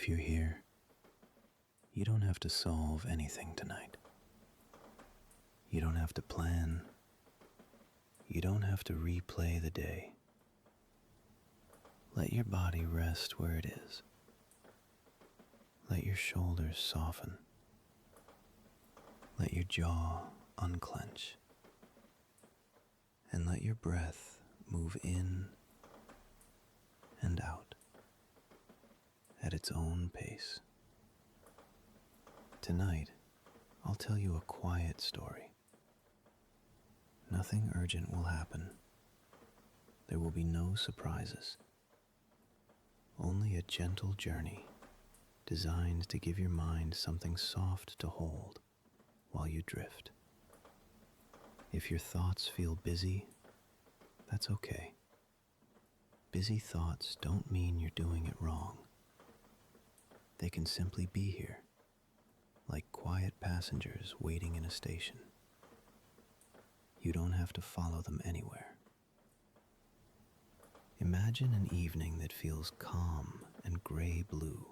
If you're here, you don't have to solve anything tonight. You don't have to plan. You don't have to replay the day. Let your body rest where it is. Let your shoulders soften. Let your jaw unclench. And let your breath move in and out at its own pace. Tonight, I'll tell you a quiet story. Nothing urgent will happen. There will be no surprises. Only a gentle journey designed to give your mind something soft to hold while you drift. If your thoughts feel busy, that's okay. Busy thoughts don't mean you're doing it wrong. They can simply be here, like quiet passengers waiting in a station. You don't have to follow them anywhere. Imagine an evening that feels calm and gray-blue,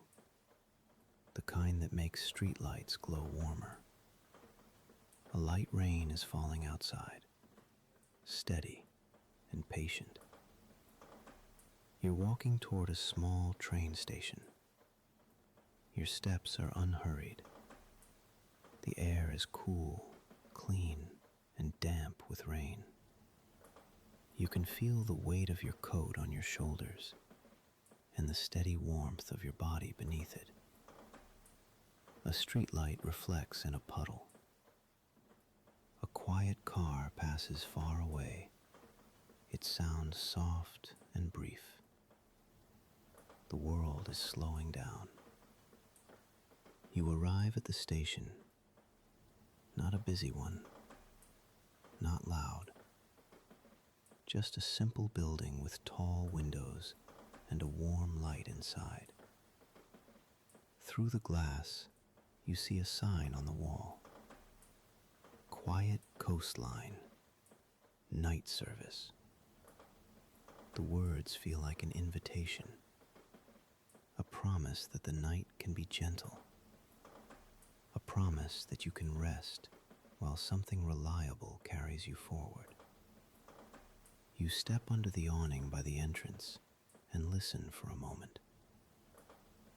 the kind that makes streetlights glow warmer. A light rain is falling outside, steady and patient. You're walking toward a small train station. Your steps are unhurried. The air is cool, clean, and damp with rain. You can feel the weight of your coat on your shoulders and the steady warmth of your body beneath it. A streetlight reflects in a puddle. A quiet car passes far away, its sound soft and brief. The world is slowing down. You arrive at the station, not a busy one, not loud, just a simple building with tall windows and a warm light inside. Through the glass, you see a sign on the wall. Quiet coastline, night service. The words feel like an invitation, a promise that the night can be gentle, a promise that you can rest while something reliable carries you forward. You step under the awning by the entrance and listen for a moment.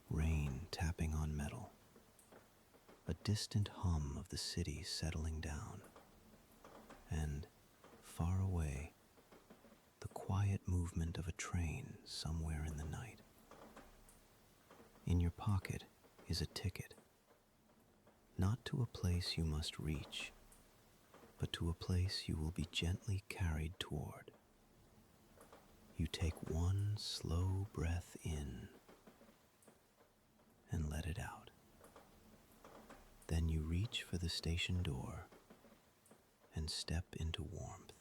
Rain tapping on metal, a distant hum of the city settling down, and, far away, the quiet movement of a train somewhere in the night. In your pocket is a ticket, not to a place you must reach, but to a place you will be gently carried toward. You take one slow breath in and let it out. Then you reach for the station door and step into warmth.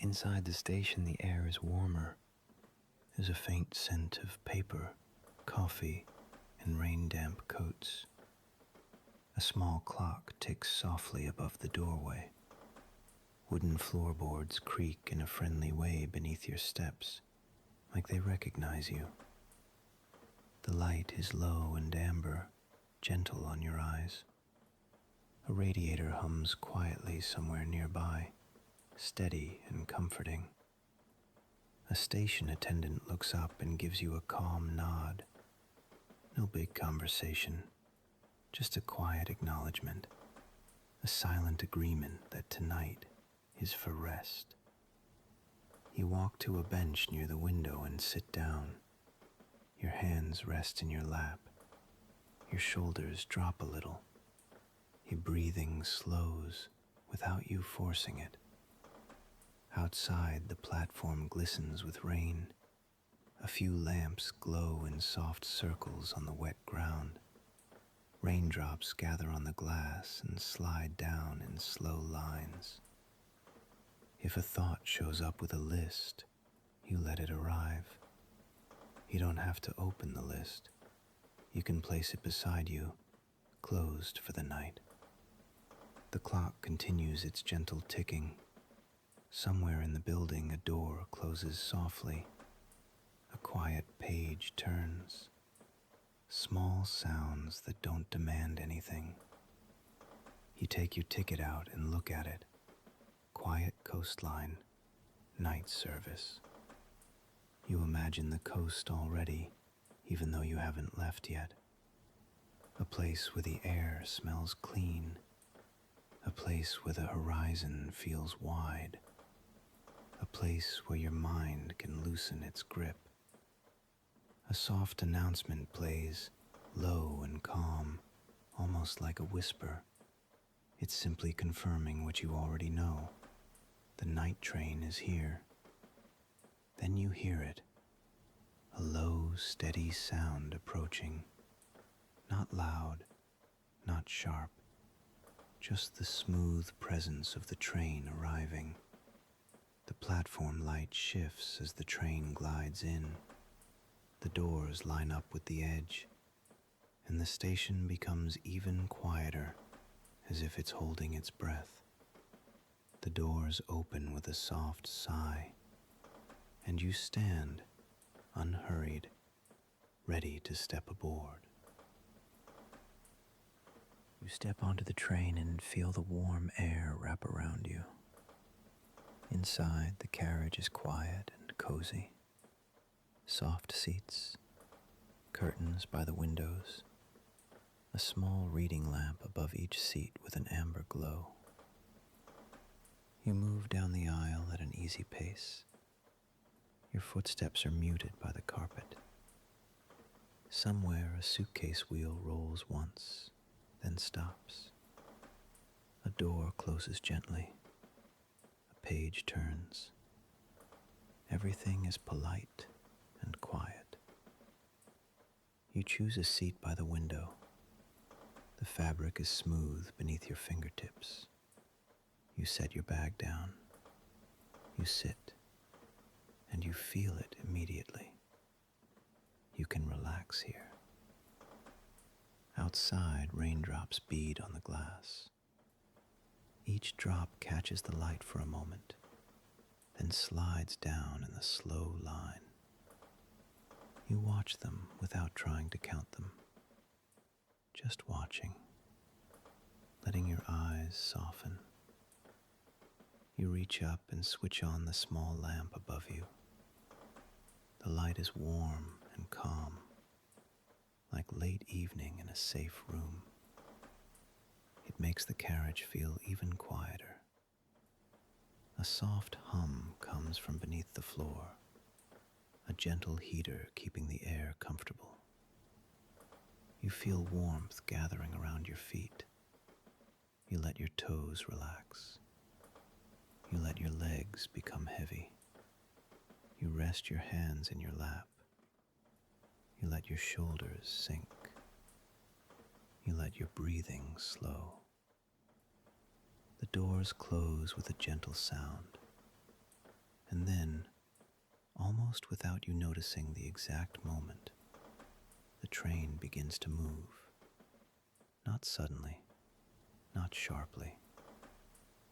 Inside the station, the air is warmer. There's a faint scent of paper, coffee, and rain-damp coats. A small clock ticks softly above the doorway. Wooden floorboards creak in a friendly way beneath your steps, like they recognize you. The light is low and amber, gentle on your eyes. A radiator hums quietly somewhere nearby, steady and comforting. A station attendant looks up and gives you a calm nod. No big conversation, just a quiet acknowledgement, a silent agreement that tonight is for rest. You walk to a bench near the window and sit down. Your hands rest in your lap. Your shoulders drop a little. Your breathing slows without you forcing it. Outside, the platform glistens with rain. A few lamps glow in soft circles on the wet ground. Raindrops gather on the glass and slide down in slow lines. If a thought shows up with a list, you let it arrive. You don't have to open the list. You can place it beside you, closed for the night. The clock continues its gentle ticking. Somewhere in the building, a door closes softly. A A quiet page turns. Small sounds that don't demand anything. You take your ticket out and look at it. Quiet coastline, night service. You imagine the coast already, even though you haven't left yet. A place where the air smells clean. A place where the horizon feels wide. A place where your mind can loosen its grip. A soft announcement plays, low and calm, almost like a whisper. It's simply confirming what you already know. The night train is here. Then you hear it, a low, steady sound approaching. Not loud, not sharp, just the smooth presence of the train arriving. The platform light shifts as the train glides in. The doors line up with the edge, and the station becomes even quieter, as if it's holding its breath. The doors open with a soft sigh, and you stand, unhurried, ready to step aboard. You step onto the train and feel the warm air wrap around you. Inside, the carriage is quiet and cozy. Soft seats, curtains by the windows, a small reading lamp above each seat with an amber glow. You move down the aisle at an easy pace. Your footsteps are muted by the carpet. Somewhere a suitcase wheel rolls once, then stops. A door closes gently. A page turns. Everything is polite and quiet. You choose a seat by the window. The fabric is smooth beneath your fingertips. You set your bag down. You sit, and you feel it immediately. You can relax here. Outside, raindrops bead on the glass. Each drop catches the light for a moment, then slides down in a slow line. You watch them without trying to count them, just watching, letting your eyes soften. You reach up and switch on the small lamp above you. The light is warm and calm, like late evening in a safe room. It makes the carriage feel even quieter. A soft hum comes from beneath the floor, a gentle heater keeping the air comfortable. You feel warmth gathering around your feet. You let your toes relax. You let your legs become heavy. You rest your hands in your lap. You let your shoulders sink. You let your breathing slow. The doors close with a gentle sound. And then, almost without you noticing the exact moment, the train begins to move. Not suddenly, not sharply,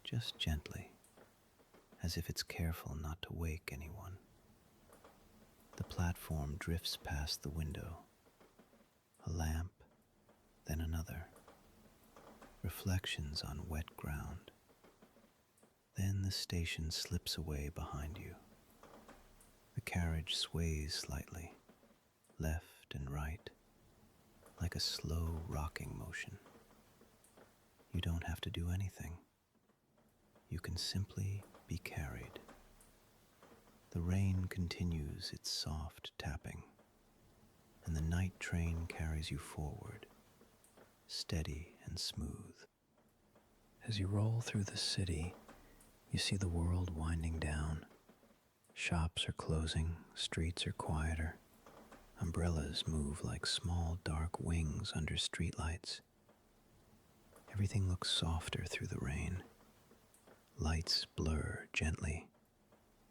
just gently, as if it's careful not to wake anyone. The platform drifts past the window. A lamp, then another. Reflections on wet ground. Then the station slips away behind you. The carriage sways slightly, left and right, like a slow rocking motion. You don't have to do anything. You can simply be carried. The rain continues its soft tapping, and the night train carries you forward, steady and smooth. As you roll through the city, you see the world winding down. Shops are closing, streets are quieter. Umbrellas move like small dark wings under streetlights. Everything looks softer through the rain. Lights blur gently.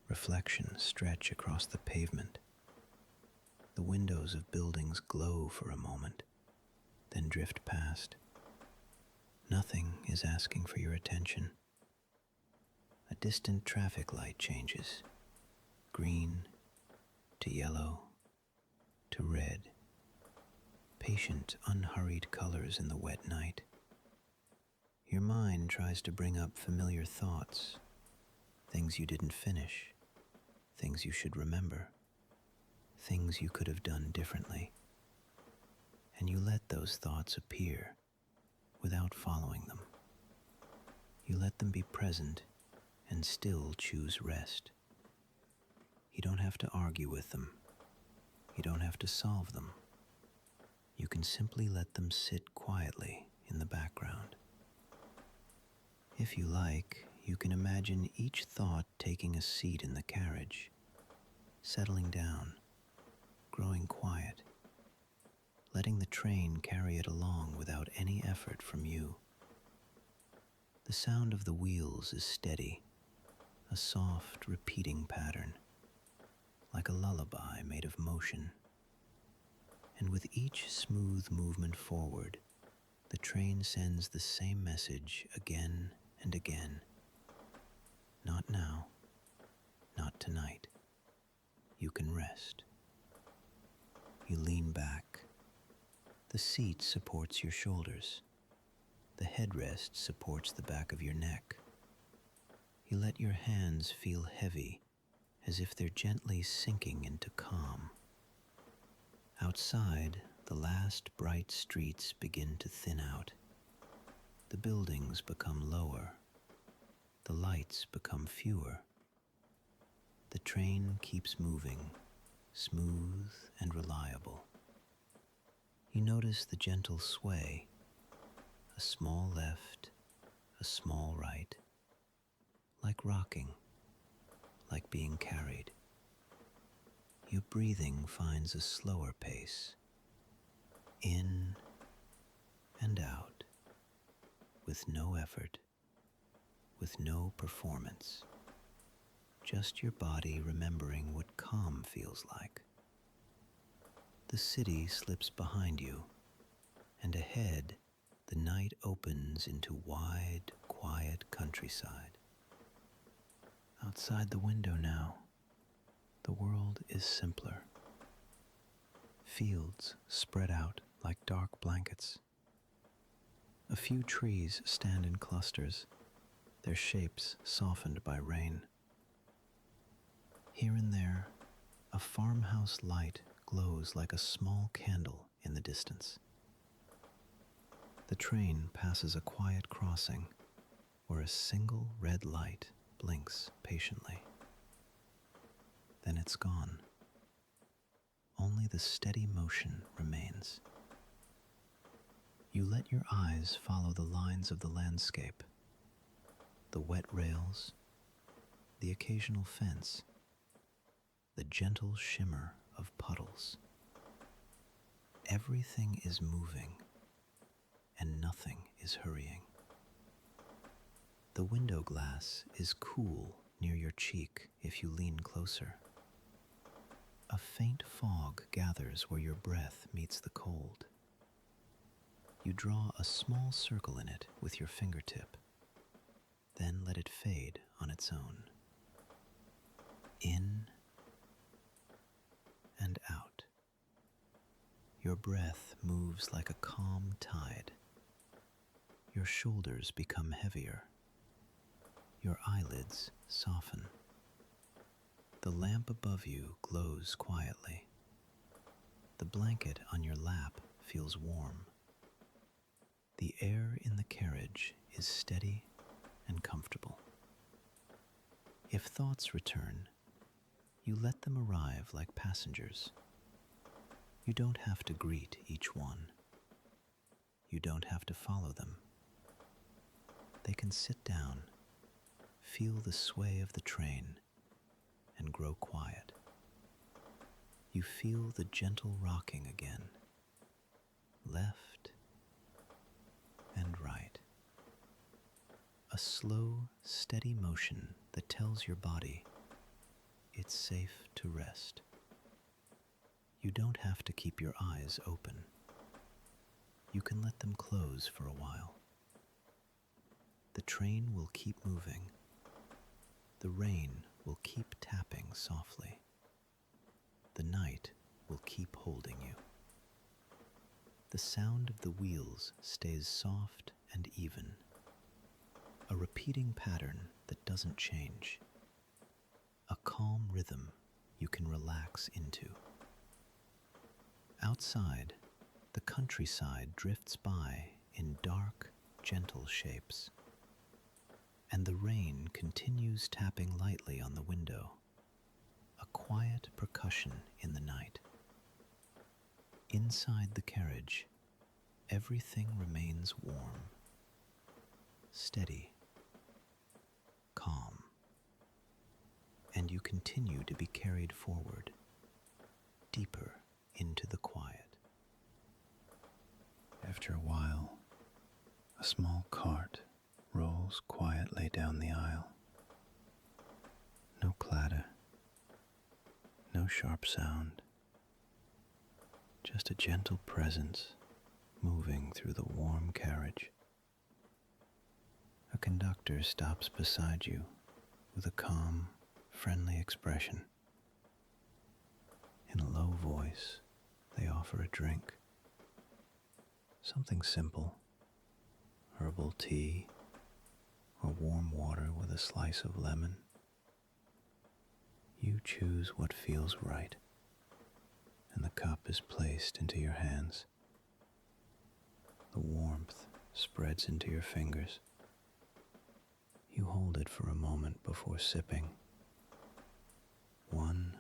Reflections stretch across the pavement. The windows of buildings glow for a moment, then drift past. Nothing is asking for your attention. A distant traffic light changes, green to yellow to red, patient, unhurried colors in the wet night. Your mind tries to bring up familiar thoughts, things you didn't finish, things you should remember, things you could have done differently. And you let those thoughts appear without following them. You let them be present and still choose rest. You don't have to argue with them. You don't have to solve them. You can simply let them sit quietly in the background. If you like, you can imagine each thought taking a seat in the carriage, settling down, growing quiet, letting the train carry it along without any effort from you. The sound of the wheels is steady, a soft, repeating pattern, like a lullaby made of motion. And with each smooth movement forward, the train sends the same message again and again. Not now, not tonight. You can rest. You lean back. The seat supports your shoulders. The headrest supports the back of your neck. You let your hands feel heavy, as if they're gently sinking into calm. Outside, the last bright streets begin to thin out. The buildings become lower. The lights become fewer. The train keeps moving, smooth and reliable. You notice the gentle sway, a small left, a small right, like rocking, like being carried. Your breathing finds a slower pace, in and out, with no effort, with no performance, just your body remembering what calm feels like. The city slips behind you, and ahead, the night opens into wide, quiet countryside. Outside the window now, the world is simpler. Fields spread out like dark blankets. A few trees stand in clusters, their shapes softened by rain. Here and there, a farmhouse light glows like a small candle in the distance. The train passes a quiet crossing where a single red light blinks patiently. Then it's gone. Only the steady motion remains. You let your eyes follow the lines of the landscape, the wet rails, the occasional fence, the gentle shimmer of puddles. Everything is moving, and nothing is hurrying. The window glass is cool near your cheek if you lean closer. A faint fog gathers where your breath meets the cold. You draw a small circle in it with your fingertip, then let it fade on its own. In and out. Your breath moves like a calm tide. Your shoulders become heavier. Your eyelids soften. The lamp above you glows quietly. The blanket on your lap feels warm. The air in the carriage is steady and comfortable. If thoughts return, you let them arrive like passengers. You don't have to greet each one. You don't have to follow them. They can sit down, feel the sway of the train, and grow quiet. You feel the gentle rocking again, left and right. A slow, steady motion that tells your body it's safe to rest. You don't have to keep your eyes open. You can let them close for a while. The train will keep moving. The rain will keep tapping softly. The night will keep holding The sound of the wheels stays soft and even, a repeating pattern that doesn't change, a calm rhythm you can relax into. Outside, the countryside drifts by in dark, gentle shapes, and the rain continues tapping lightly on the window, a quiet percussion in the night. Inside the carriage, everything remains warm, steady, calm, and you continue to be carried forward, deeper into the quiet. After a while, a small cart rolls quietly down the aisle. No clatter, no sharp sound, just a gentle presence moving through the warm carriage. A conductor stops beside you with a calm, friendly expression. In a low voice, they offer a drink. Something simple, herbal tea, or warm water with a slice of lemon. You choose what feels right, and the cup is placed into your hands. The warmth spreads into your fingers. You hold it for a moment before sipping. One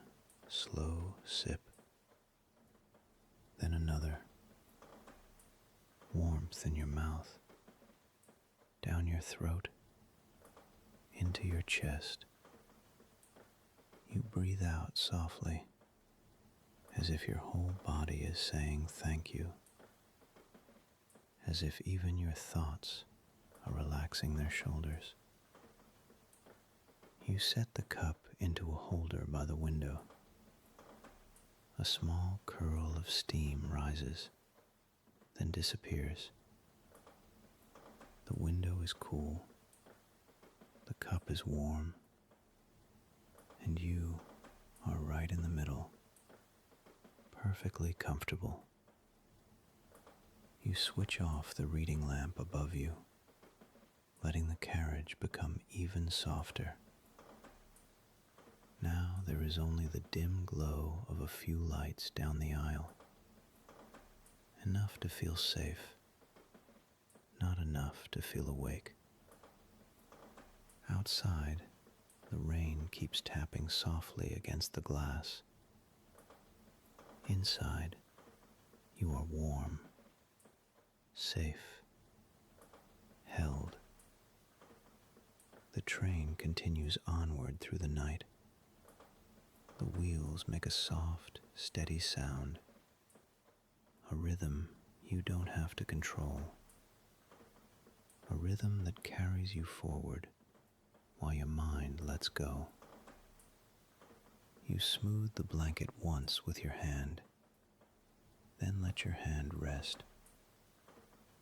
slow sip, then another. Warmth in your mouth, down your throat, into your chest. You breathe out softly, as if your whole body is saying thank you, as if even your thoughts are relaxing their shoulders. You set the cup into a holder by the window. A small curl of steam rises, then disappears. The window is cool, the cup is warm, and you are right in the middle, perfectly comfortable. You switch off the reading lamp above you, letting the carriage become even softer. Now there is only the dim glow of a few lights down the aisle. Enough to feel safe, not enough to feel awake. Outside, the rain keeps tapping softly against the glass. Inside, you are warm, safe, held. The train continues onward through the night. The wheels make a soft, steady sound, a rhythm you don't have to control, a rhythm that carries you forward while your mind lets go. You smooth the blanket once with your hand, then let your hand rest.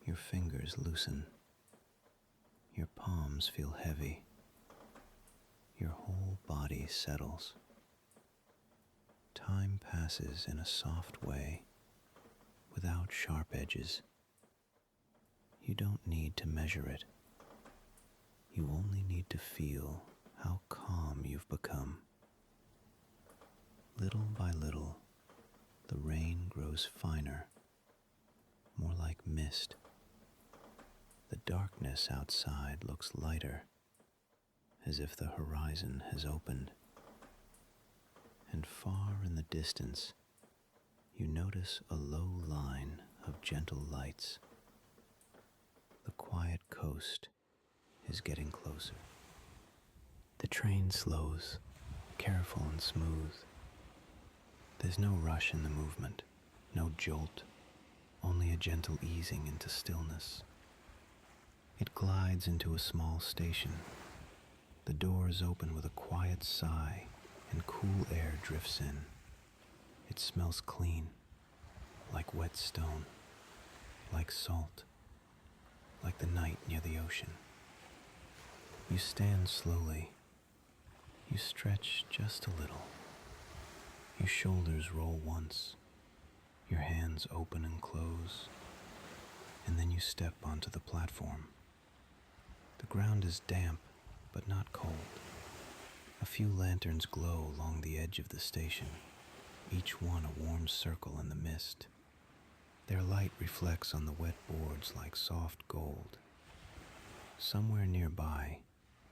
Your fingers loosen. Your palms feel heavy. Your whole body settles. Time passes in a soft way, without sharp edges. You don't need to measure it. You only need to feel how calm you've become. Little by little, the rain grows finer, more like mist. The darkness outside looks lighter, as if the horizon has opened. And far in the distance, you notice a low line of gentle lights. The quiet coast is getting closer. The train slows, careful and smooth. There's no rush in the movement, no jolt, only a gentle easing into stillness. It glides into a small station. The doors open with a quiet sigh, and cool air drifts in. It smells clean, like wet stone, like salt, like the night near the ocean. You stand slowly. You stretch just a little. Your shoulders roll once. Your hands open and close, and then you step onto the platform. The ground is damp, but not cold. A few lanterns glow along the edge of the station, each one a warm circle in the mist. Their light reflects on the wet boards like soft gold. Somewhere nearby,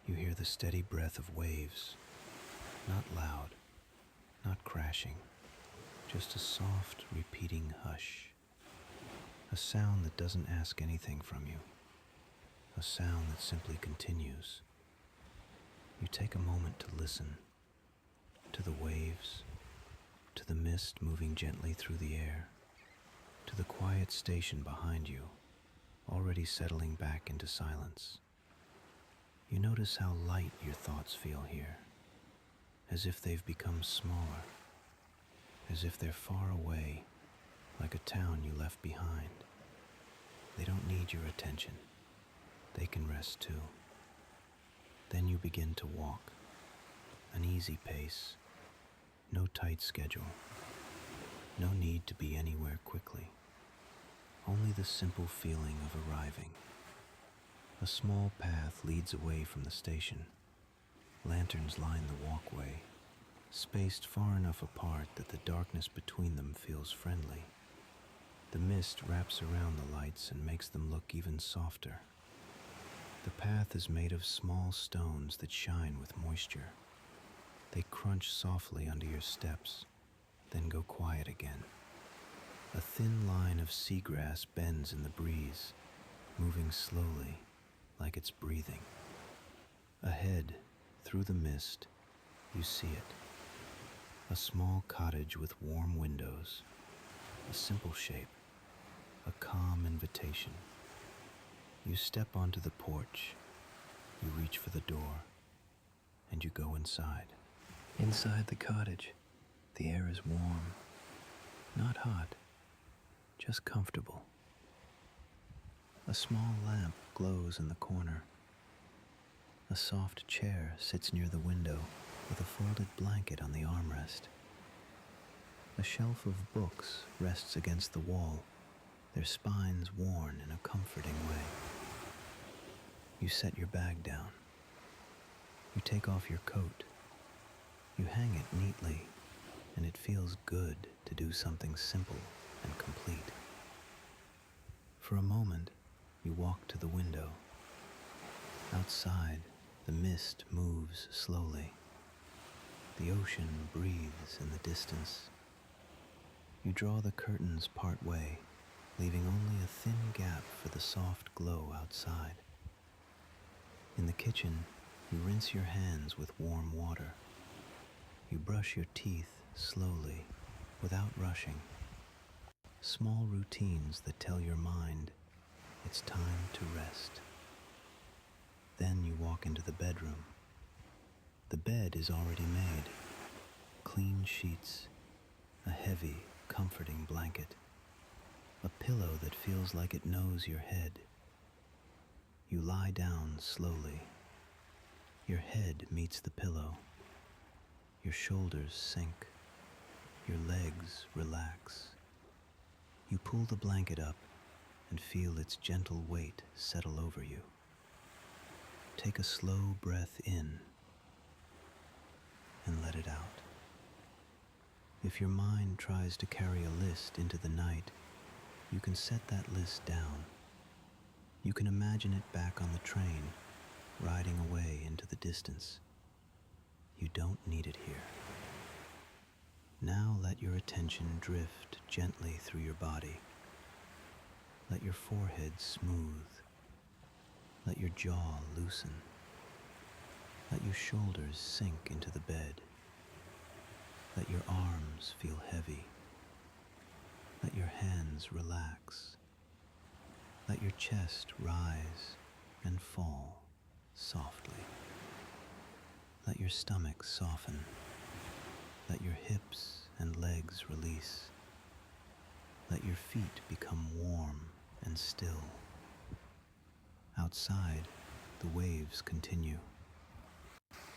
you hear the steady breath of waves, not loud, not crashing, just a soft, repeating hush. A sound that doesn't ask anything from you, a sound that simply continues. You take a moment to listen, to the waves, to the mist moving gently through the air, to the quiet station behind you, already settling back into silence. You notice how light your thoughts feel here, as if they've become smaller, as if they're far away, like a town you left behind. They don't need your attention. They can rest too. Then you begin to walk, an easy pace, no tight schedule, no need to be anywhere quickly, only the simple feeling of arriving. A small path leads away from the station. Lanterns line the walkway, spaced far enough apart that the darkness between them feels friendly. The mist wraps around the lights and makes them look even softer. The path is made of small stones that shine with moisture. They crunch softly under your steps, then go quiet again. A thin line of seagrass bends in the breeze, moving slowly, like it's breathing. Ahead, through the mist, you see it. A small cottage with warm windows, a simple shape, a calm invitation. You step onto the porch, you reach for the door, and you go inside. Inside the cottage, the air is warm, not hot, just comfortable. A small lamp glows in the corner. A soft chair sits near the window with a folded blanket on the armrest. A shelf of books rests against the wall, their spines worn in a comforting way. You set your bag down. You take off your coat. You hang it neatly, and it feels good to do something simple and complete. For a moment, you walk to the window. Outside, the mist moves slowly. The ocean breathes in the distance. You draw the curtains part way, leaving only a thin gap for the soft glow outside. In the kitchen, you rinse your hands with warm water. You brush your teeth slowly, without rushing. Small routines that tell your mind it's time to rest. Then you walk into the bedroom. The bed is already made. Clean sheets, a heavy, comforting blanket, a pillow that feels like it knows your head. You lie down slowly. Your head meets the pillow. Your shoulders sink. Your legs relax. You pull the blanket up and feel its gentle weight settle over you. Take a slow breath in and let it out. If your mind tries to carry a list into the night, you can set that list down. You can imagine it back on the train, riding away into the distance. You don't need it here. Now let your attention drift gently through your body. Let your forehead smooth. Let your jaw loosen. Let your shoulders sink into the bed. Let your arms feel heavy. Let your hands relax. Let your chest rise and fall softly. Let your stomach soften. Let your hips and legs release. Let your feet become warm and still. Outside, the waves continue.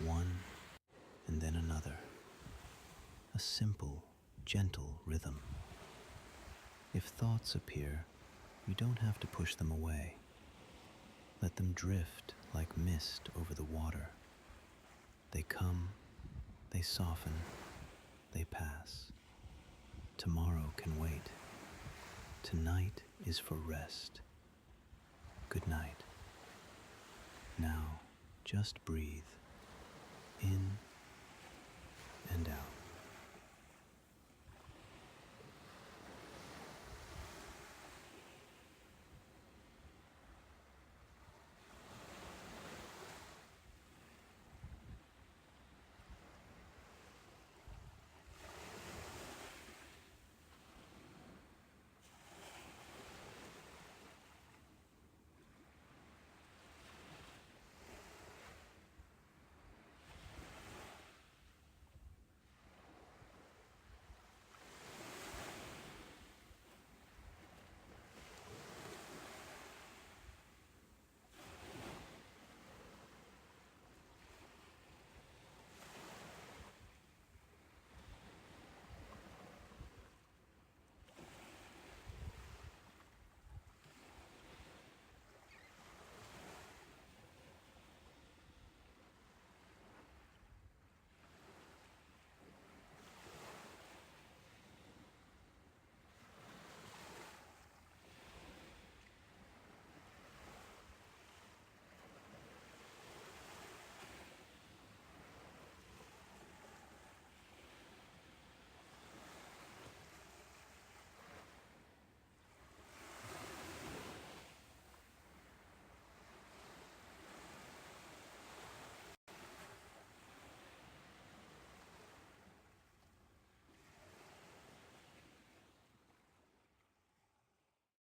One and then another. A simple, gentle rhythm. If thoughts appear, You don't have to push them away. Let them drift like mist over the water. They come, they soften, they pass. Tomorrow can wait. Tonight is for rest. Good night. Now, just breathe. In